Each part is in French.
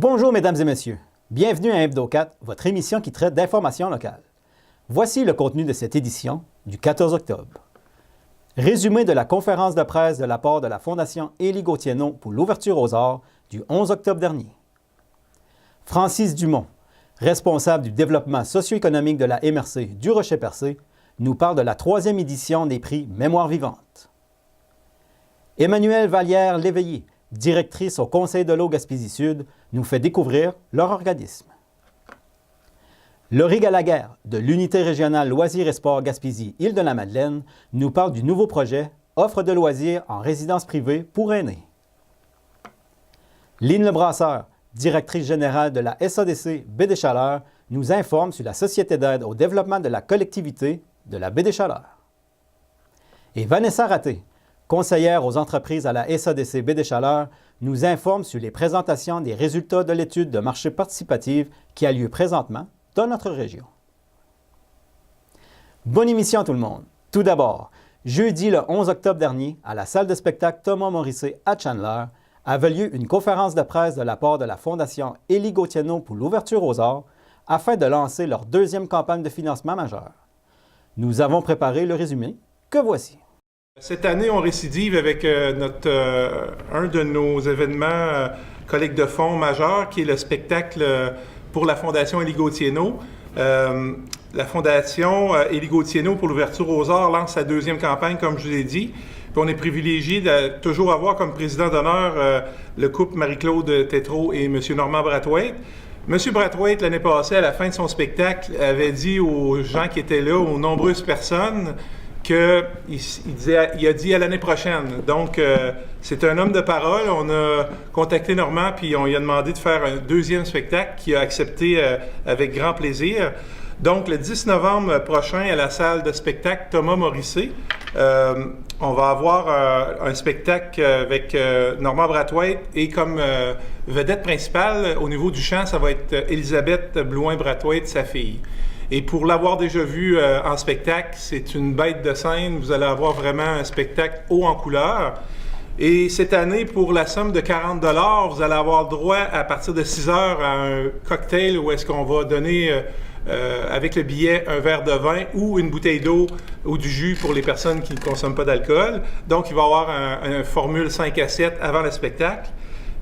Bonjour mesdames et messieurs, bienvenue à Hebdo4, votre émission qui traite d'informations locales. Voici le contenu de cette édition du 14 octobre. Résumé de la conférence de presse de la part de la Fondation Élie-Gauthier-No pour l'ouverture aux arts du 11 octobre dernier. Francis Dumont, responsable du développement socio-économique de la MRC du Rocher-Percé, nous parle de la 3e édition des prix Mémoire vivante. Emmanuelle Vallière-Léveillé, directrice au Conseil de l'eau Gaspésie-Sud, nous fait découvrir leur organisme. Laurie Gallagher, de l'Unité régionale Loisirs et Sports Gaspésie-Île-de-la-Madeleine, nous parle du nouveau projet Offre de loisirs en résidence privée pour aînés. Lynne Lebrasseur, directrice générale de la SADC Baie des Chaleurs, nous informe sur la Société d'aide au développement de la collectivité de la Baie des Chaleurs. Et Vanessa Raté, conseillère aux entreprises à la SADC Baie des Chaleurs, nous informe sur les présentations des résultats de l'étude de marché participative qui a lieu présentement dans notre région. Bonne émission tout le monde! Tout d'abord, jeudi le 11 octobre dernier, à la salle de spectacle Thomas Morisset à Chandler, avait lieu une conférence de presse de la part de la Fondation Élie-Gauthier-No pour l'ouverture aux arts afin de lancer leur 2e campagne de financement majeure. Nous avons préparé le résumé que voici. Cette année, on récidive avec un de nos événements collecte de fonds majeurs, qui est le spectacle pour la Fondation Élie-Gauthier-No. La Fondation Élie-Gauthier-No pour l'ouverture aux arts lance sa 2e campagne, comme je vous l'ai dit. Puis on est privilégié de toujours avoir comme président d'honneur le couple Marie-Claude Tétrault et M. Normand Brathwaite. M. Brathwaite, l'année passée, à la fin de son spectacle, avait dit aux gens qui étaient là, aux nombreuses personnes, qu'il a dit à l'année prochaine. Donc, c'est un homme de parole. On a contacté Normand, puis on lui a demandé de faire un 2e spectacle qu'il a accepté avec grand plaisir. Donc, le 10 novembre prochain, à la salle de spectacle Thomas Morisset, on va avoir un spectacle avec Normand Brathwaite et comme vedette principale, au niveau du chant, ça va être Élisabeth Blouin-Brathwaite, sa fille. Et pour l'avoir déjà vu en spectacle, c'est une bête de scène. Vous allez avoir vraiment un spectacle haut en couleur. Et cette année, pour la somme de 40 $, vous allez avoir droit à partir de 6 heures à un cocktail où est-ce qu'on va donner avec le billet un verre de vin ou une bouteille d'eau ou du jus pour les personnes qui ne consomment pas d'alcool. Donc, il va y avoir un formule 5 à 7 avant le spectacle.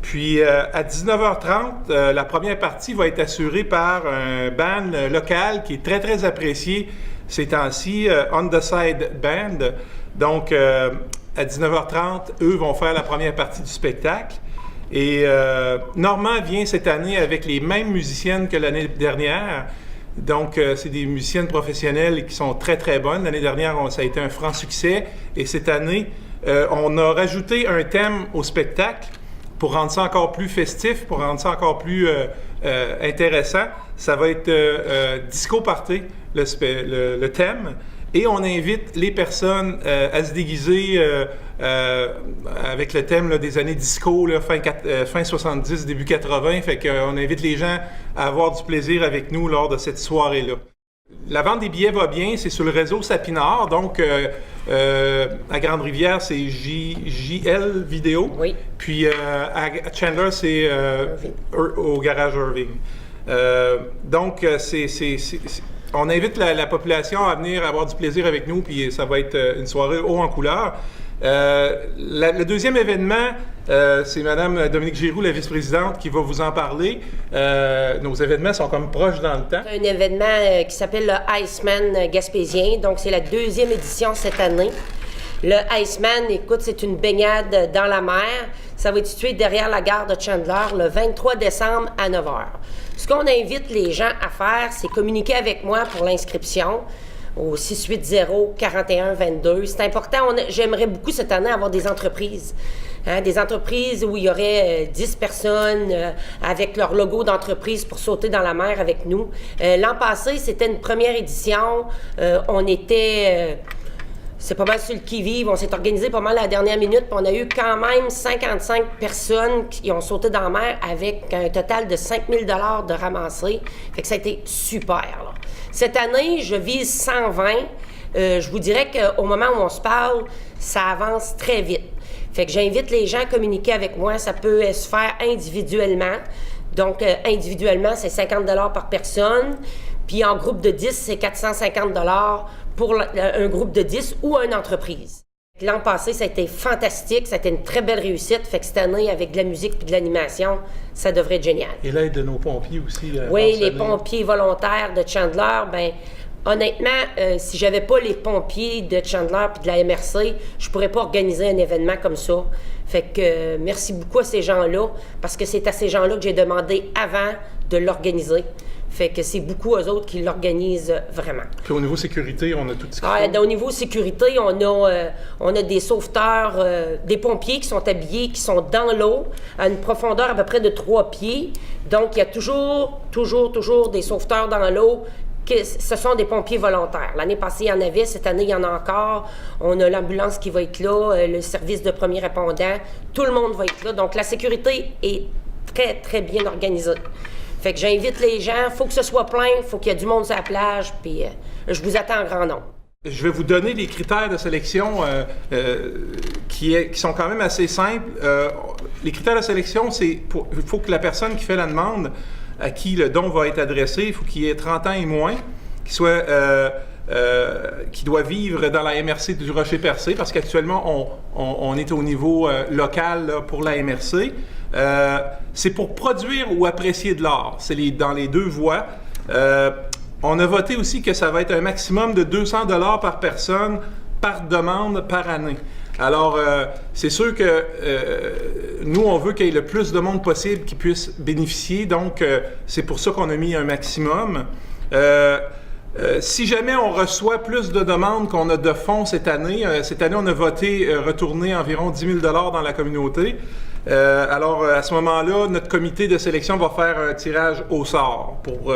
Puis, à 19h30, la première partie va être assurée par un band local qui est très, très apprécié ces temps-ci, On The Side Band. Donc, à 19h30, eux vont faire la première partie du spectacle. Et Normand vient cette année avec les mêmes musiciennes que l'année dernière. Donc, c'est des musiciennes professionnelles qui sont très, très bonnes. L'année dernière, ça a été un franc succès. Et cette année, on a rajouté un thème au spectacle pour rendre ça encore plus festif, pour rendre ça encore plus intéressant. Ça va être Disco Party, le thème. Et on invite les personnes à se déguiser avec le thème là, des années disco, là, fin 70, début 80. Fait qu'on invite les gens à avoir du plaisir avec nous lors de cette soirée-là. La vente des billets va bien, c'est sur le réseau Sapinard, donc à Grande-Rivière, c'est JL Vidéo. Oui. Puis à Chandler, c'est au garage Irving. Donc, on invite la population à venir avoir du plaisir avec nous, puis ça va être une soirée haut en couleur. Le 2e événement, c'est Mme Dominique Giroux, la vice-présidente, qui va vous en parler. Nos événements sont comme proches dans le temps. C'est un événement qui s'appelle le Iceman gaspésien. Donc, c'est la 2e édition cette année. Le Iceman, écoute, c'est une baignade dans la mer. Ça va être situé derrière la gare de Chandler le 23 décembre à 9h. Ce qu'on invite les gens à faire, c'est communiquer avec moi pour l'inscription au 680-4122. C'est important. J'aimerais beaucoup cette année avoir des entreprises. Des entreprises où il y aurait 10 personnes avec leur logo d'entreprise pour sauter dans la mer avec nous. L'an passé, c'était une première édition. On était... c'est pas mal sur le qui-vive. On s'est organisé pas mal à la dernière minute. Puis on a eu quand même 55 personnes qui ont sauté dans la mer avec un total de 5 000 $ de ramassés. Fait que ça a été super, là. Cette année, je vise 120. Je vous dirais qu'au moment où on se parle, ça avance très vite. Fait que j'invite les gens à communiquer avec moi. Ça peut se faire individuellement. Donc, individuellement, c'est 50 $ par personne. Puis en groupe de 10, c'est 450 $ pour un groupe de 10 ou une entreprise. L'an passé, ça a été fantastique, ça a été une très belle réussite. Fait que cette année, avec de la musique et de l'animation, ça devrait être génial. Et l'aide de nos pompiers aussi. Oui, les pompiers volontaires de Chandler, bien, honnêtement, si j'avais pas les pompiers de Chandler et de la MRC, je pourrais pas organiser un événement comme ça. Fait que merci beaucoup à ces gens-là, parce que c'est à ces gens-là que j'ai demandé avant de l'organiser. Fait que c'est beaucoup eux autres qui l'organisent vraiment. Puis au niveau sécurité, on a tout ce qu'il faut. Au niveau sécurité, on a des sauveteurs, des pompiers qui sont habillés, qui sont dans l'eau, à une profondeur à peu près de 3 pieds. Donc, il y a toujours des sauveteurs dans l'eau. Ce sont des pompiers volontaires. L'année passée, il y en avait. Cette année, il y en a encore. On a l'ambulance qui va être là, le service de premier répondant. Tout le monde va être là. Donc, la sécurité est très, très bien organisée. Fait que j'invite les gens. Il faut que ce soit plein. Il faut qu'il y ait du monde sur la plage. Puis, je vous attends en grand nombre. Je vais vous donner les critères de sélection qui sont quand même assez simples. Les critères de sélection, il faut que la personne qui fait la demande, à qui le don va être adressé, il faut qu'il ait 30 ans et moins, qui doit vivre dans la MRC du Rocher-Percé, parce qu'actuellement, on est au niveau local là, pour la MRC. C'est pour produire ou apprécier de l'art. C'est dans les deux voies. On a voté aussi que ça va être un maximum de 200 $ par personne, par demande, par année. Alors, c'est sûr que nous, on veut qu'il y ait le plus de monde possible qui puisse bénéficier. Donc, c'est pour ça qu'on a mis un maximum. Si jamais on reçoit plus de demandes qu'on a de fonds cette année, on a voté retourner environ 10 000 $ dans la communauté. Alors, à ce moment-là, notre comité de sélection va faire un tirage au sort pour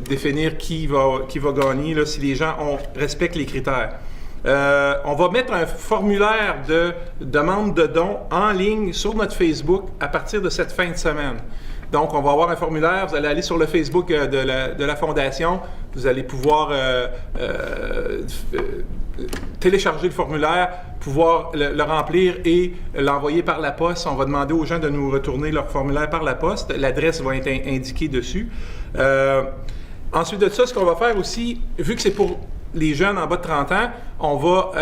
définir qui va gagner là, si les gens respectent les critères. On va mettre un formulaire de demande de dons en ligne sur notre Facebook à partir de cette fin de semaine. Donc, on va avoir un formulaire. Vous allez aller sur le Facebook de la Fondation. Vous allez pouvoir télécharger le formulaire, pouvoir le remplir et l'envoyer par la poste. On va demander aux gens de nous retourner leur formulaire par la poste. L'adresse va être indiquée dessus. Ensuite de ça, ce qu'on va faire aussi, vu que c'est pour les jeunes en bas de 30 ans, on va,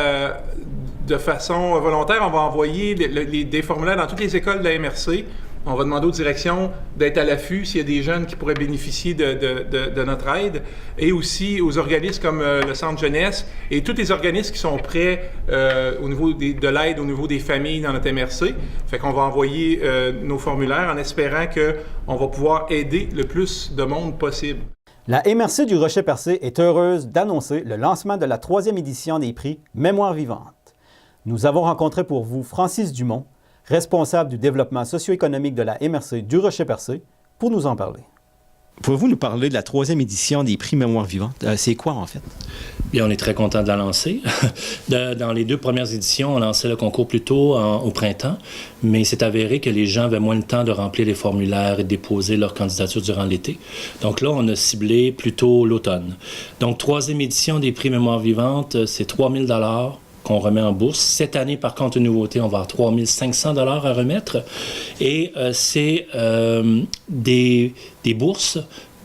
de façon volontaire, on va envoyer des formulaires dans toutes les écoles de la MRC. On va demander aux directions d'être à l'affût s'il y a des jeunes qui pourraient bénéficier de notre aide, et aussi aux organismes comme le Centre Jeunesse et tous les organismes qui sont prêts au niveau de l'aide au niveau des familles dans notre MRC. Fait qu'on va envoyer nos formulaires en espérant qu'on va pouvoir aider le plus de monde possible. La MRC du Rocher-Percé est heureuse d'annoncer le lancement de la 3e édition des prix Mémoire vivante. Nous avons rencontré pour vous Francis Dumont, responsable du développement socio-économique de la MRC du Rocher-Percé, pour nous en parler. Pouvez-vous nous parler de la 3e édition des prix Mémoire vivante? C'est quoi, en fait? Bien, on est très content de la lancer. Dans les 2 premières éditions, on lançait le concours plus tôt au printemps, mais c'est avéré que les gens avaient moins le temps de remplir les formulaires et de déposer leur candidature durant l'été. Donc là, on a ciblé plutôt l'automne. Donc, 3e édition des prix Mémoire vivante, c'est 3 000 $ qu'on remet en bourse. Cette année, par contre, une nouveauté, on va avoir 3 500 $ à remettre. Et c'est des bourses,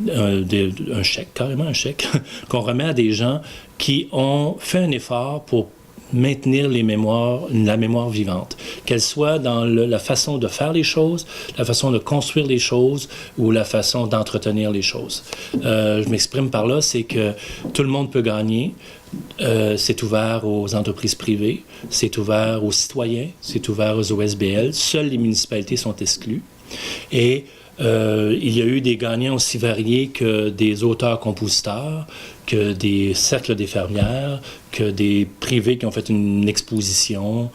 un chèque, carrément un chèque, qu'on remet à des gens qui ont fait un effort pour maintenir la mémoire vivante, qu'elle soit dans la façon de faire les choses, la façon de construire les choses ou la façon d'entretenir les choses. Je m'exprime par là, c'est que tout le monde peut gagner. C'est ouvert aux entreprises privées, c'est ouvert aux citoyens, c'est ouvert aux OSBL. Seules les municipalités sont exclues. Et il y a eu des gagnants aussi variés que des auteurs-compositeurs, que des cercles d'infirmières, que des privés qui ont fait une exposition,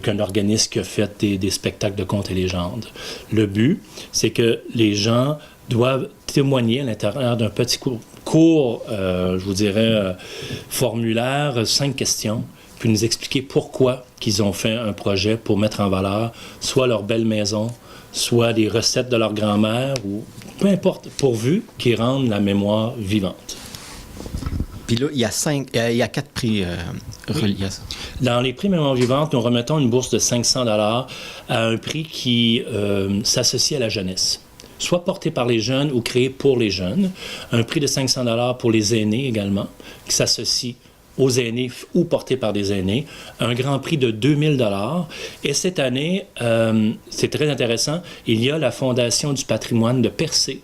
qu'un organisme qui a fait des spectacles de contes et légendes. Le but, c'est que les gens doivent témoigner à l'intérieur d'un petit court, je vous dirais, formulaire, 5 questions, puis nous expliquer pourquoi qu'ils ont fait un projet pour mettre en valeur soit leur belle maison, soit les recettes de leur grand-mère, ou peu importe, pourvu qu'ils rendent la mémoire vivante. Puis là, il y a 4 prix reliés à ça. Dans les prix Mémoire vivante, nous remettons une bourse de 500 $ à un prix qui s'associe à la jeunesse. soit portés par les jeunes ou créés pour les jeunes. Un prix de 500 $ pour les aînés également, qui s'associe aux aînés ou portés par des aînés, un grand prix de 2000 $. Et cette année, c'est très intéressant, il y a la Fondation du patrimoine de Percé,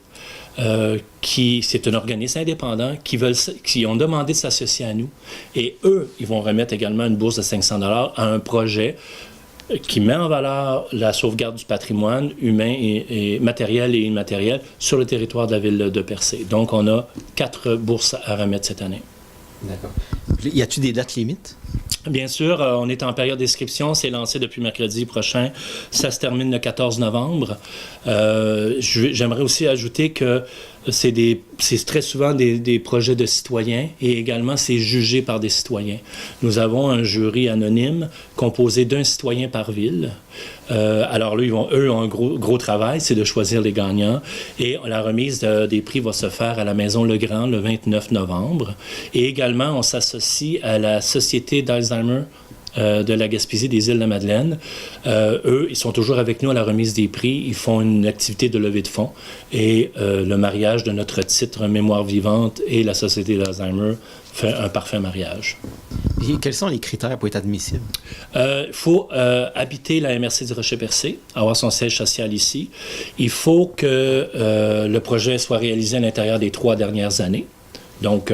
c'est un organisme indépendant qui ont demandé de s'associer à nous. Et eux, ils vont remettre également une bourse de 500 $ à un projet qui met en valeur la sauvegarde du patrimoine humain et matériel et immatériel sur le territoire de la ville de Percé. Donc, on a 4 bourses à remettre cette année. D'accord. Y a-t-il des dates limites? Bien sûr, on est en période d'inscription. C'est lancé depuis mercredi prochain. Ça se termine le 14 novembre. J'aimerais aussi ajouter que c'est très souvent des projets de citoyens et également c'est jugé par des citoyens. Nous avons un jury anonyme composé d'un citoyen par ville. Alors là, eux ont un gros travail, c'est de choisir les gagnants. Et la remise des prix va se faire à la Maison Legrand le 29 novembre. Et également, on s'associe à la Société d'Alzheimer de la Gaspésie des Îles-de-la-Madeleine. Eux, ils sont toujours avec nous à la remise des prix. Ils font une activité de levée de fonds. Et le mariage de notre titre Mémoire vivante et la Société d'Alzheimer fait un parfait mariage. Et quels sont les critères pour être admissible? Il faut habiter la MRC du Rocher-Percé, avoir son siège social ici. Il faut que le projet soit réalisé à l'intérieur des 3 dernières années. Donc,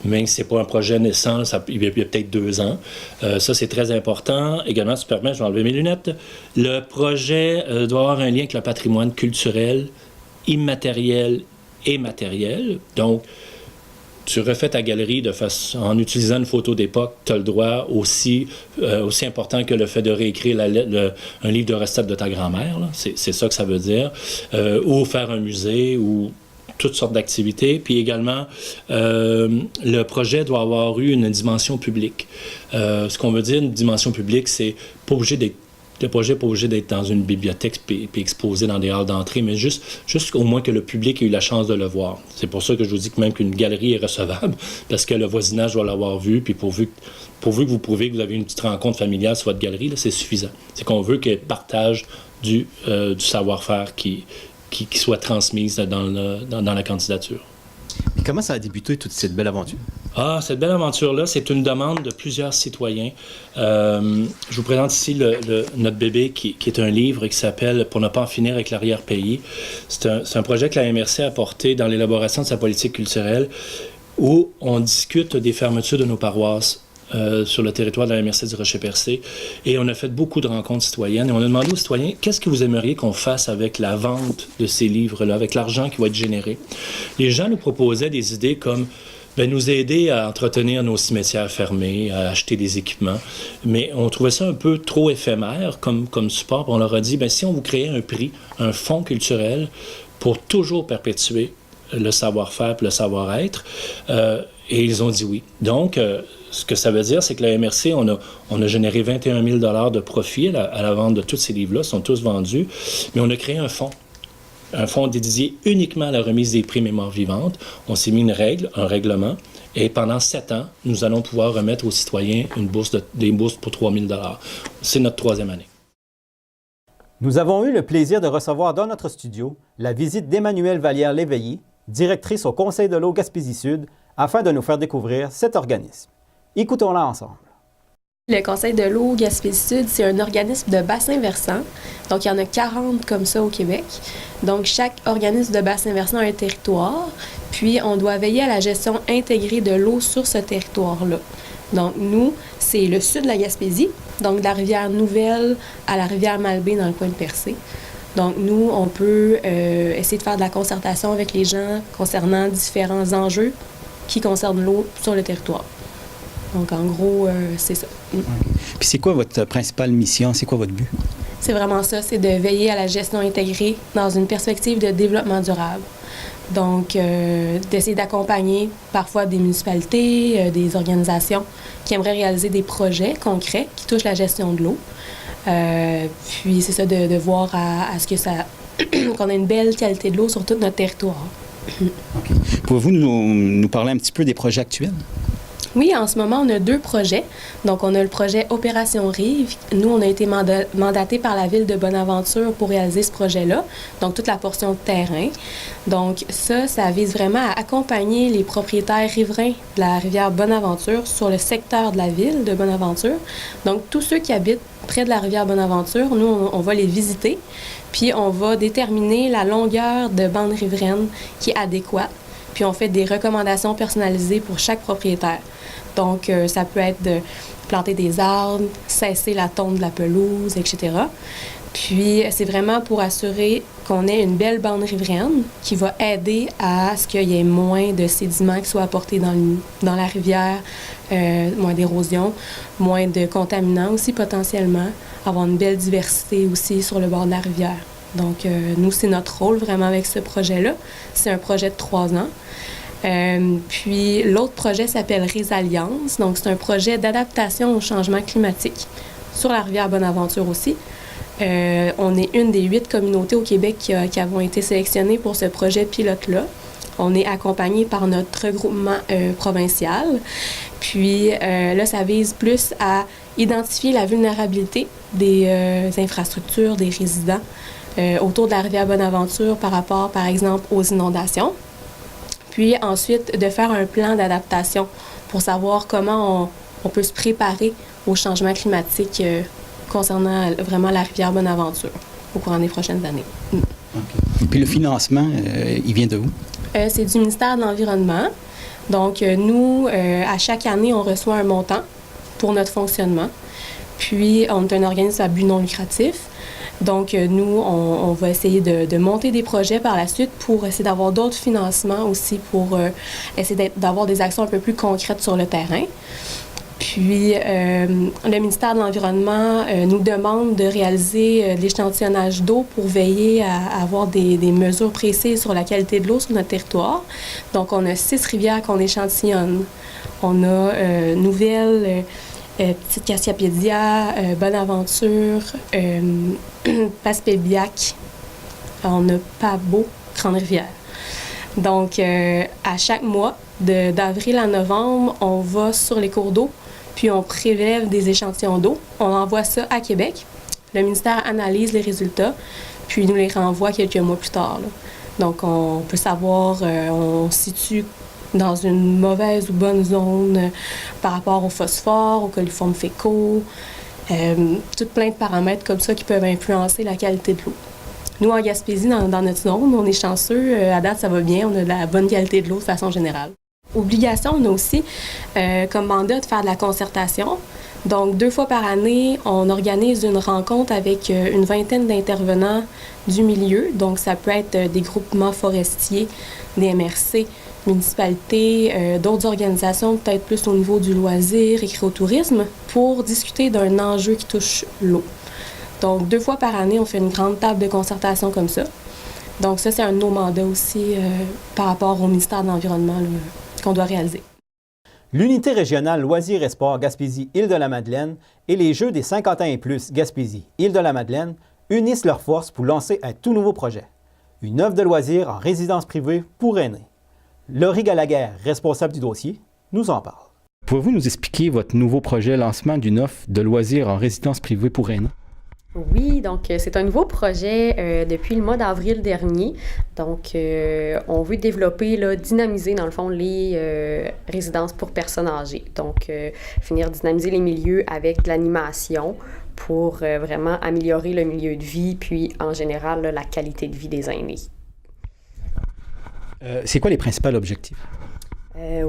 même si ce n'est pas un projet naissant, il y a peut-être 2 ans. Ça, c'est très important. Également, si tu permets, je vais enlever mes lunettes. Le projet doit avoir un lien avec le patrimoine culturel, immatériel et matériel. Donc, tu refais ta galerie en utilisant une photo d'époque, tu as le droit aussi important que le fait de réécrire un livre de recettes de ta grand-mère. Là. C'est ça que ça veut dire. Ou faire un musée, ou toutes sortes d'activités. Puis également, le projet doit avoir eu une dimension publique. Ce qu'on veut dire, une dimension publique, c'est pas obligé d'être le projet n'est pas obligé d'être dans une bibliothèque puis exposé dans des halles d'entrée, mais juste au moins que le public ait eu la chance de le voir. C'est pour ça que je vous dis que même qu'une galerie est recevable, parce que le voisinage doit l'avoir vu, puis pourvu que vous prouvez que vous avez une petite rencontre familiale sur votre galerie, là, c'est suffisant. C'est qu'on veut qu'il y ait partage du savoir-faire qui soit transmise dans la candidature. Et comment ça a débuté, toute cette belle aventure? Cette belle aventure-là, c'est une demande de plusieurs citoyens. Je vous présente ici notre bébé, qui est un livre qui s'appelle « Pour ne pas en finir avec l'arrière-pays ». C'est un projet que la MRC a porté dans l'élaboration de sa politique culturelle, où on discute des fermetures de nos paroisses sur le territoire de la MRC du Rocher-Percé. Et on a fait beaucoup de rencontres citoyennes. Et on a demandé aux citoyens, qu'est-ce que vous aimeriez qu'on fasse avec la vente de ces livres-là, avec l'argent qui va être généré? Les gens nous proposaient des idées comme nous aider à entretenir nos cimetières fermés, à acheter des équipements. Mais on trouvait ça un peu trop éphémère comme support. On leur a dit, si on vous créait un prix, un fonds culturel pour toujours perpétuer le savoir-faire et le savoir-être, et ils ont dit oui. Donc, ce que ça veut dire, c'est que la MRC, on a généré 21 000 $ de profit à la vente de tous ces livres-là. Ils sont tous vendus. Mais on a créé un fonds dédié uniquement à la remise des prix Mémoire vivante. On s'est mis un règlement, et pendant 7 ans, nous allons pouvoir remettre aux citoyens des bourses pour 3 000 $. C'est notre 3e année. Nous avons eu le plaisir de recevoir dans notre studio la visite d'Emmanuelle Vallière-Léveillé, directrice au Conseil de l'eau Gaspésie-Sud, afin de nous faire découvrir cet organisme. Écoutons-la ensemble. Le Conseil de l'eau Gaspésie-Sud, c'est un organisme de bassin versant. Donc, il y en a 40 comme ça au Québec. Donc, chaque organisme de bassin versant a un territoire. Puis, on doit veiller à la gestion intégrée de l'eau sur ce territoire-là. Donc, nous, c'est le sud de la Gaspésie, donc de la rivière Nouvelle à la rivière Malbaie dans le coin de Percé. Donc, nous, on peut essayer de faire de la concertation avec les gens concernant différents enjeux qui concernent l'eau sur le territoire. Donc, en gros, c'est ça. Okay. Puis c'est quoi votre principale mission? C'est quoi votre but? C'est vraiment ça, c'est de veiller à la gestion intégrée dans une perspective de développement durable. Donc, d'essayer d'accompagner parfois des municipalités, des organisations qui aimeraient réaliser des projets concrets qui touchent la gestion de l'eau. Puis, c'est ça, de voir à ce que ça qu'on ait une belle qualité de l'eau sur tout notre territoire. Okay. Pouvez-vous nous parler un petit peu des projets actuels? Oui, en ce moment, on a 2 projets. Donc, on a le projet Opération Rive. Nous, on a été mandatés par la ville de Bonaventure pour réaliser ce projet-là, donc toute la portion de terrain. Donc, ça vise vraiment à accompagner les propriétaires riverains de la rivière Bonaventure sur le secteur de la ville de Bonaventure. Donc, tous ceux qui habitent près de la rivière Bonaventure, nous, on va les visiter, puis on va déterminer la longueur de bande riveraine qui est adéquate. Puis on fait des recommandations personnalisées pour chaque propriétaire. Donc, ça peut être de planter des arbres, cesser la tonte de la pelouse, etc. Puis, c'est vraiment pour assurer qu'on ait une belle bande riveraine qui va aider à ce qu'il y ait moins de sédiments qui soient apportés dans la rivière, moins d'érosion, moins de contaminants aussi potentiellement, avoir une belle diversité aussi sur le bord de la rivière. Donc, nous, c'est notre rôle vraiment avec ce projet-là. C'est un projet de 3 ans. Puis, l'autre projet s'appelle Résalience. Donc, c'est un projet d'adaptation au changement climatique sur la rivière Bonaventure aussi. On est une des 8 communautés au Québec qui avons été sélectionnées pour ce projet pilote-là. On est accompagné par notre regroupement provincial. Puis, là, ça vise plus à identifier la vulnérabilité des infrastructures, des résidents autour de la rivière Bonaventure par rapport, par exemple, aux inondations. Puis ensuite, de faire un plan d'adaptation pour savoir comment on peut se préparer au changement climatique concernant vraiment la rivière Bonaventure au courant des prochaines années. Okay. Puis le financement, il vient de où? C'est du ministère de l'Environnement. Donc, nous, à chaque année, on reçoit un montant pour notre fonctionnement. Puis, on est un organisme à but non lucratif. Donc, nous, on va essayer de monter des projets par la suite pour essayer d'avoir d'autres financements aussi pour essayer d'avoir des actions un peu plus concrètes sur le terrain. Puis, le ministère de l'Environnement nous demande de réaliser l'échantillonnage d'eau pour veiller à avoir des mesures précises sur la qualité de l'eau sur notre territoire. Donc, on a 6 rivières qu'on échantillonne. On a Nouvelle, Petite Cascapédia, Bonaventure, Passepébiac, on a Pabot, Grande-Rivière. Donc, à chaque mois, d'avril à novembre, on va sur les cours d'eau, puis on prélève des échantillons d'eau. On envoie ça à Québec. Le ministère analyse les résultats, puis nous les renvoie quelques mois plus tard, là. Donc, on peut savoir, on se situe dans une mauvaise ou bonne zone par rapport au phosphore, aux coliformes fécaux, tout plein de paramètres comme ça qui peuvent influencer la qualité de l'eau. Nous, en Gaspésie, dans notre zone, on est chanceux. À date, ça va bien. On a de la bonne qualité de l'eau de façon générale. Obligation, on a aussi comme mandat de faire de la concertation. Donc, 2 fois par année, on organise une rencontre avec une vingtaine d'intervenants du milieu. Donc, ça peut être des groupements forestiers, des MRC, municipalités, d'autres organisations, peut-être plus au niveau du loisir, écotourisme, pour discuter d'un enjeu qui touche l'eau. Donc, 2 fois par année, on fait une grande table de concertation comme ça. Donc, ça, c'est un de nos mandats aussi par rapport au ministère de l'Environnement là, qu'on doit réaliser. L'unité régionale Loisirs et Sports Gaspésie-Île-de-la-Madeleine et les Jeux des 50 ans et plus Gaspésie-Île-de-la-Madeleine unissent leurs forces pour lancer un tout nouveau projet, une œuvre de loisirs en résidence privée pour aînés. Laurie Gallagher, responsable du dossier, nous en parle. Pouvez-vous nous expliquer votre nouveau projet lancement d'une offre de loisirs en résidence privée pour aînés? Oui, donc c'est un nouveau projet depuis le mois d'avril dernier. Donc, on veut développer, dynamiser dans le fond les résidences pour personnes âgées. Donc, finir dynamiser les milieux avec de l'animation pour vraiment améliorer le milieu de vie, puis en général la qualité de vie des aînés. C'est quoi les principaux objectifs?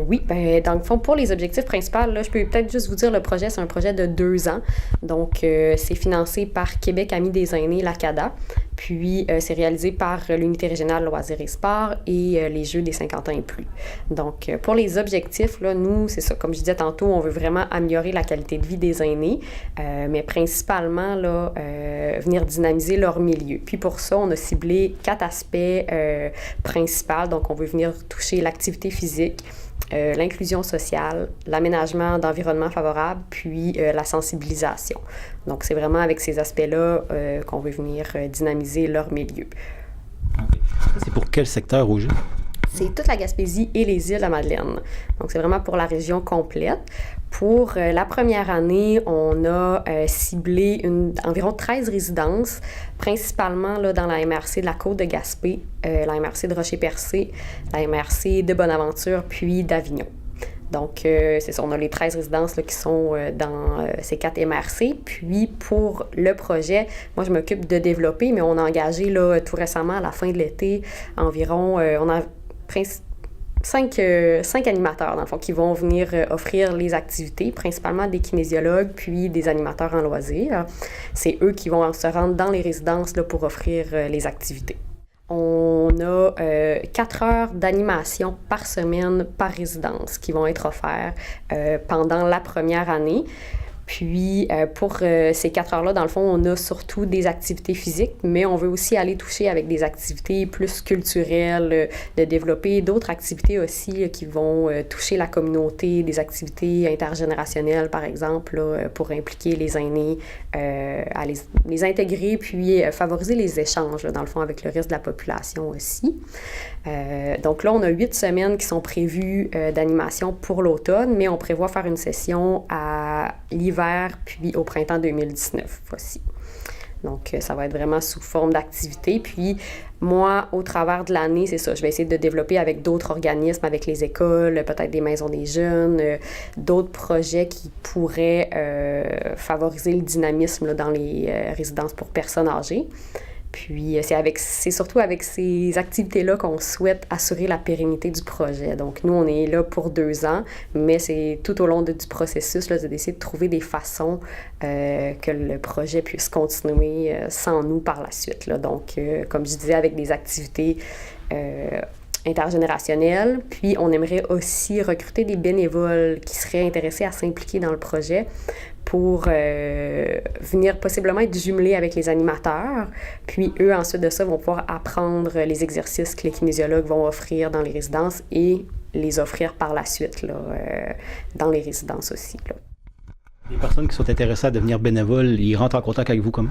Oui, dans le fond, pour les objectifs principaux, là, je peux peut-être juste vous dire, le projet, c'est un projet de 2 ans. Donc, c'est financé par Québec Amis des aînés, l'ACADA. Puis, c'est réalisé par l'Unité régionale Loisirs et Sports et les Jeux des 50 ans et plus. Donc, pour les objectifs, là, nous, c'est ça, comme je disais tantôt, on veut vraiment améliorer la qualité de vie des aînés, mais principalement, là, venir dynamiser leur milieu. Puis, pour ça, on a ciblé 4 aspects principaux. Donc, on veut venir toucher l'activité physique, l'inclusion sociale, l'aménagement d'environnement favorable, puis la sensibilisation. Donc, c'est vraiment avec ces aspects-là qu'on veut venir dynamiser leur milieu. Okay. C'est pour quel secteur au jeu? C'est toute la Gaspésie et les îles de la Madeleine. Donc, c'est vraiment pour la région complète. Pour la première année, on a ciblé environ 13 résidences, principalement là, dans la MRC de la Côte de Gaspé, la MRC de Rocher-Percé, la MRC de Bonaventure, puis d'Avignon. Donc, c'est ça, on a les 13 résidences là, qui sont dans ces 4 MRC. Puis, pour le projet, moi, je m'occupe de développer, mais on a engagé là, tout récemment, à la fin de l'été, environ, on a 5 animateurs, dans le fond, qui vont venir offrir les activités, principalement des kinésiologues, puis des animateurs en loisirs. C'est eux qui vont se rendre dans les résidences là, pour offrir les activités. On a 4 heures d'animation par semaine par résidence qui vont être offertes pendant la première année. Puis, pour ces 4 heures-là, dans le fond, on a surtout des activités physiques, mais on veut aussi aller toucher avec des activités plus culturelles, de développer d'autres activités aussi là, qui vont toucher la communauté, des activités intergénérationnelles, par exemple, là, pour impliquer les aînés, à les intégrer, puis favoriser les échanges, là, dans le fond, avec le reste de la population aussi. Donc là, on a 8 semaines qui sont prévues d'animation pour l'automne, mais on prévoit faire une session à l'hiver puis au printemps 2019 aussi. Donc, ça va être vraiment sous forme d'activité. Puis, moi, au travers de l'année, c'est ça, je vais essayer de développer avec d'autres organismes, avec les écoles, peut-être des maisons des jeunes, d'autres projets qui pourraient favoriser le dynamisme là, dans les résidences pour personnes âgées. Puis, c'est surtout avec ces activités-là qu'on souhaite assurer la pérennité du projet. Donc, nous, on est là pour 2 ans, mais c'est tout au long du processus là, d'essayer de trouver des façons que le projet puisse continuer sans nous par la suite. Là. Donc, comme je disais, avec des activités intergénérationnelles. Puis, on aimerait aussi recruter des bénévoles qui seraient intéressés à s'impliquer dans le projet pour venir possiblement être jumelés avec les animateurs. Puis eux, ensuite de ça, vont pouvoir apprendre les exercices que les kinésiologues vont offrir dans les résidences et les offrir par la suite là, dans les résidences aussi. Là. Les personnes qui sont intéressées à devenir bénévoles, ils rentrent en contact avec vous comment?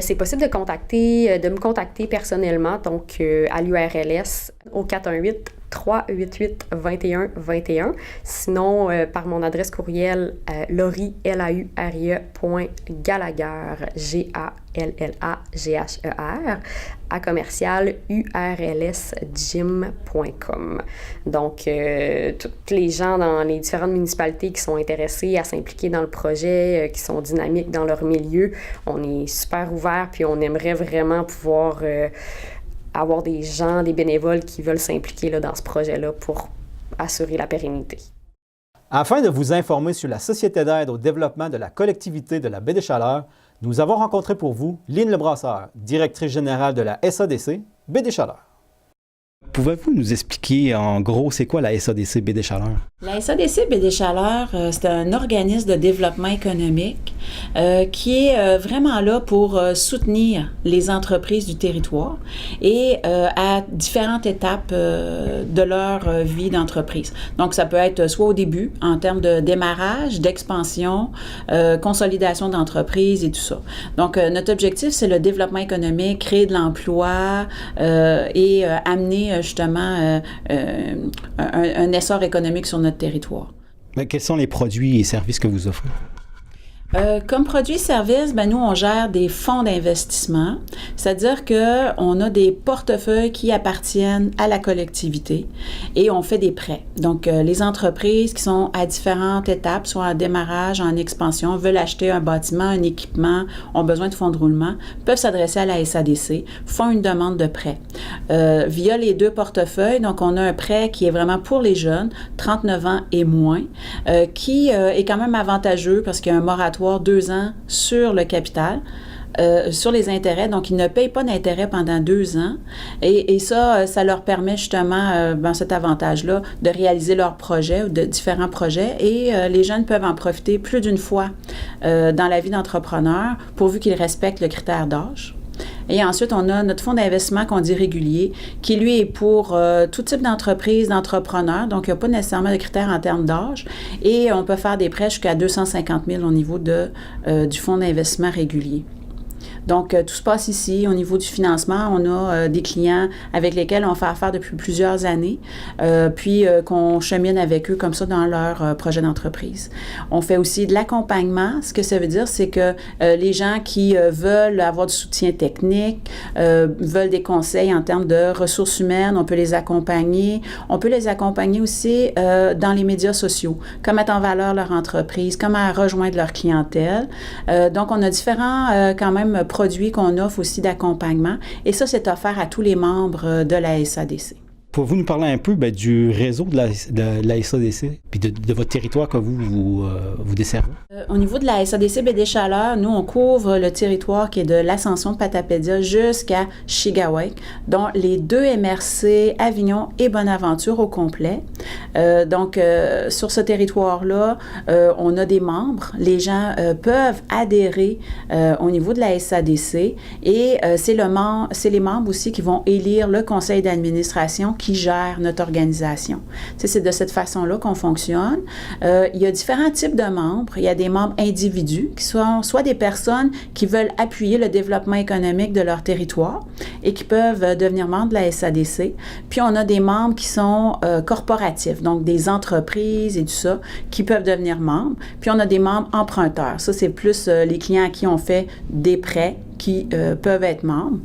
C'est possible de me contacter personnellement, donc à l'URLS au 418-388-2121. Sinon, par mon adresse courriel, laurie.gallagher, G-A-L-L-A-G-H-E-R, à commercial urlsgym.com. Donc, tous les gens dans les différentes municipalités qui sont intéressés à s'impliquer dans le projet, qui sont dynamiques dans leur milieu, on est super ouverts, puis on aimerait vraiment pouvoir avoir des gens, des bénévoles qui veulent s'impliquer là, dans ce projet-là pour assurer la pérennité. Afin de vous informer sur la Société d'aide au développement de la collectivité de la Baie-des-Chaleurs, nous avons rencontré pour vous Lynn Lebrasseur, directrice générale de la SADC Baie-des-Chaleurs. Pouvez-vous nous expliquer en gros c'est quoi la SADC Baie-des-Chaleurs? La SADC Baie-des-Chaleurs, c'est un organisme de développement économique qui est vraiment là pour soutenir les entreprises du territoire et à différentes étapes de leur vie d'entreprise. Donc, ça peut être soit au début, en termes de démarrage, d'expansion, consolidation d'entreprise et tout ça. Donc, notre objectif, c'est le développement économique, créer de l'emploi et amener justement un essor économique sur notre territoire. Mais quels sont les produits et services que vous offrez? Comme produit et service, nous, on gère des fonds d'investissement, c'est-à-dire qu'on a des portefeuilles qui appartiennent à la collectivité et on fait des prêts. Donc, les entreprises qui sont à différentes étapes, soit en démarrage, en expansion, veulent acheter un bâtiment, un équipement, ont besoin de fonds de roulement, peuvent s'adresser à la SADC, font une demande de prêt. Via les 2 portefeuilles, donc on a un prêt qui est vraiment pour les jeunes, 39 ans et moins, qui est quand même avantageux parce qu'il y a un moratoire 2 ans sur le capital, sur les intérêts. Donc, ils ne payent pas d'intérêt pendant 2 ans. Et ça leur permet justement, cet avantage-là, de réaliser leurs projets ou de différents projets. Et les jeunes peuvent en profiter plus d'une fois dans la vie d'entrepreneur, pourvu qu'ils respectent le critère d'âge. Et ensuite, on a notre fonds d'investissement qu'on dit régulier, qui, lui, est pour tout type d'entreprise, d'entrepreneurs. Donc, il n'y a pas nécessairement de critères en termes d'âge. Et on peut faire des prêts jusqu'à 250 000 au niveau du fonds d'investissement régulier. Donc, tout se passe ici. Au niveau du financement, on a des clients avec lesquels on fait affaire depuis plusieurs années, puis qu'on chemine avec eux comme ça dans leur projet d'entreprise. On fait aussi de l'accompagnement. Ce que ça veut dire, c'est que les gens qui veulent avoir du soutien technique, veulent des conseils en termes de ressources humaines, on peut les accompagner. On peut les accompagner aussi dans les médias sociaux, comment mettre en valeur leur entreprise, comment rejoindre leur clientèle. Donc, on a différents quand même produits qu'on offre aussi d'accompagnement et ça, c'est offert à tous les membres de la SADC. Pouvez-vous nous parler un peu du réseau de la SADC puis de votre territoire que vous desservez? Au niveau de la SADC BD Chaleur, nous, on couvre le territoire qui est de l'Ascension de Patapédia jusqu'à Chigaouek, dont les 2 MRC, Avignon et Bonaventure au complet. Donc, sur ce territoire-là, on a des membres. Les gens peuvent adhérer au niveau de la SADC et c'est les membres aussi qui vont élire le conseil d'administration qui gère notre organisation. C'est de cette façon-là qu'on fonctionne. Il y a différents types de membres. Il y a des membres individus qui sont soit des personnes qui veulent appuyer le développement économique de leur territoire et qui peuvent devenir membres de la SADC. Puis on a des membres qui sont corporatifs, donc des entreprises et tout ça, qui peuvent devenir membres. Puis on a des membres emprunteurs. Ça, c'est plus les clients à qui on fait des prêts qui peuvent être membres.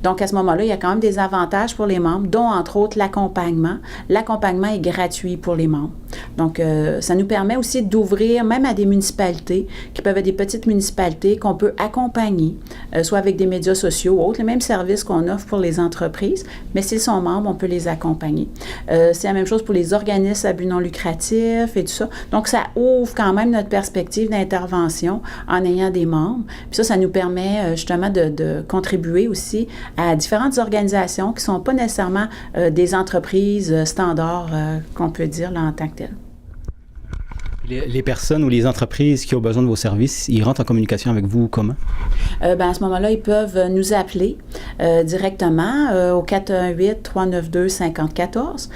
Donc, à ce moment-là, il y a quand même des avantages pour les membres, dont, entre autres, l'accompagnement. L'accompagnement est gratuit pour les membres. Donc, ça nous permet aussi d'ouvrir, même à des municipalités, qui peuvent être des petites municipalités qu'on peut accompagner, soit avec des médias sociaux ou autres, les mêmes services qu'on offre pour les entreprises, mais s'ils sont membres, on peut les accompagner. C'est la même chose pour les organismes à but non lucratif et tout ça. Donc, ça ouvre quand même notre perspective d'intervention en ayant des membres. Puis ça nous permet justement de contribuer aussi à différentes organisations qui ne sont pas nécessairement des entreprises standards qu'on peut dire là, en tant que telles. Les personnes ou les entreprises qui ont besoin de vos services, ils rentrent en communication avec vous comment? À ce moment-là, ils peuvent nous appeler directement au 418-392-5014,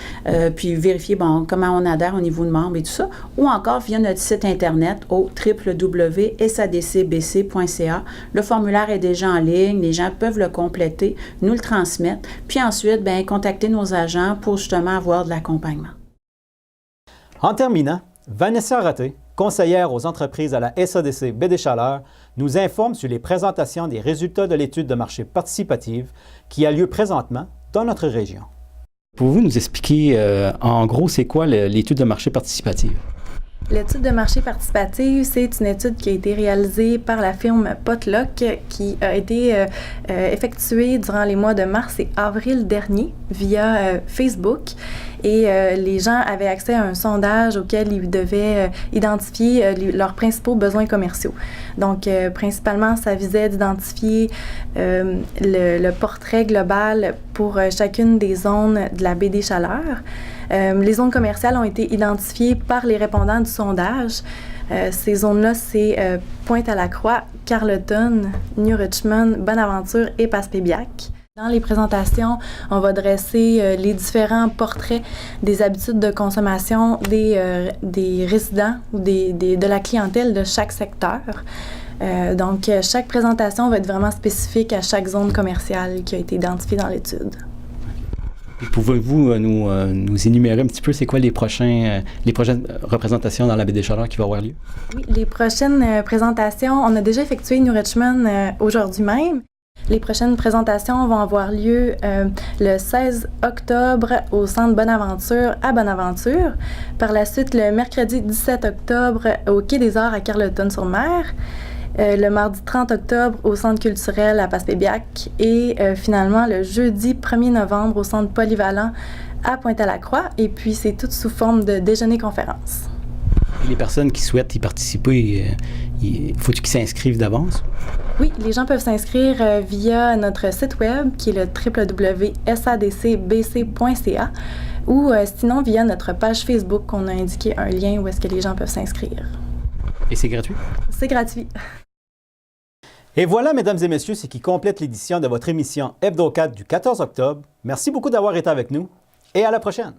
puis vérifier comment on adhère au niveau de membres et tout ça, ou encore via notre site Internet au www.sadcbc.ca. Le formulaire est déjà en ligne, les gens peuvent le compléter, nous le transmettre, puis ensuite, contacter nos agents pour justement avoir de l'accompagnement. En terminant, Vanessa Raté, conseillère aux entreprises à la SADC BD Chaleur, nous informe sur les présentations des résultats de l'étude de marché participative qui a lieu présentement dans notre région. Pouvez-vous nous expliquer en gros c'est quoi l'étude de marché participative? L'étude de marché participative, c'est une étude qui a été réalisée par la firme Potluck qui a été effectuée durant les mois de mars et avril dernier via Facebook. Et les gens avaient accès à un sondage auquel ils devaient identifier leurs principaux besoins commerciaux. Donc, principalement, ça visait d'identifier le portrait global pour chacune des zones de la baie des Chaleurs. Les zones commerciales ont été identifiées par les répondants du sondage. Ces zones-là, c'est Pointe-à-la-Croix, Carleton, New Richmond, Bonaventure et Passepébiac. Dans les présentations, on va dresser les différents portraits des habitudes de consommation des résidents ou de la clientèle de chaque secteur. Donc, chaque présentation va être vraiment spécifique à chaque zone commerciale qui a été identifiée dans l'étude. Pouvez-vous nous énumérer un petit peu c'est quoi les prochaines représentations dans la baie des Chaleurs qui va avoir lieu? Oui, les prochaines présentations, on a déjà effectué New Richmond aujourd'hui même. Les prochaines présentations vont avoir lieu le 16 octobre au Centre Bonaventure à Bonaventure. Par la suite, le mercredi 17 octobre au Quai des Arts à Carleton-sur-Mer. Le mardi 30 octobre au Centre culturel à Passepébiac et finalement le jeudi 1er novembre au Centre polyvalent à Pointe-à-la-Croix. Et puis, c'est tout sous forme de déjeuner-conférence. Et les personnes qui souhaitent y participer, faut-il qu'ils s'inscrivent d'avance? Oui, les gens peuvent s'inscrire via notre site web qui est le www.sadcbc.ca ou sinon via notre page Facebook qu'on a indiqué un lien où est-ce que les gens peuvent s'inscrire. Et c'est gratuit? C'est gratuit. Et voilà, mesdames et messieurs, ce qui complète l'édition de votre émission Hebdo 4 du 14 octobre. Merci beaucoup d'avoir été avec nous et à la prochaine.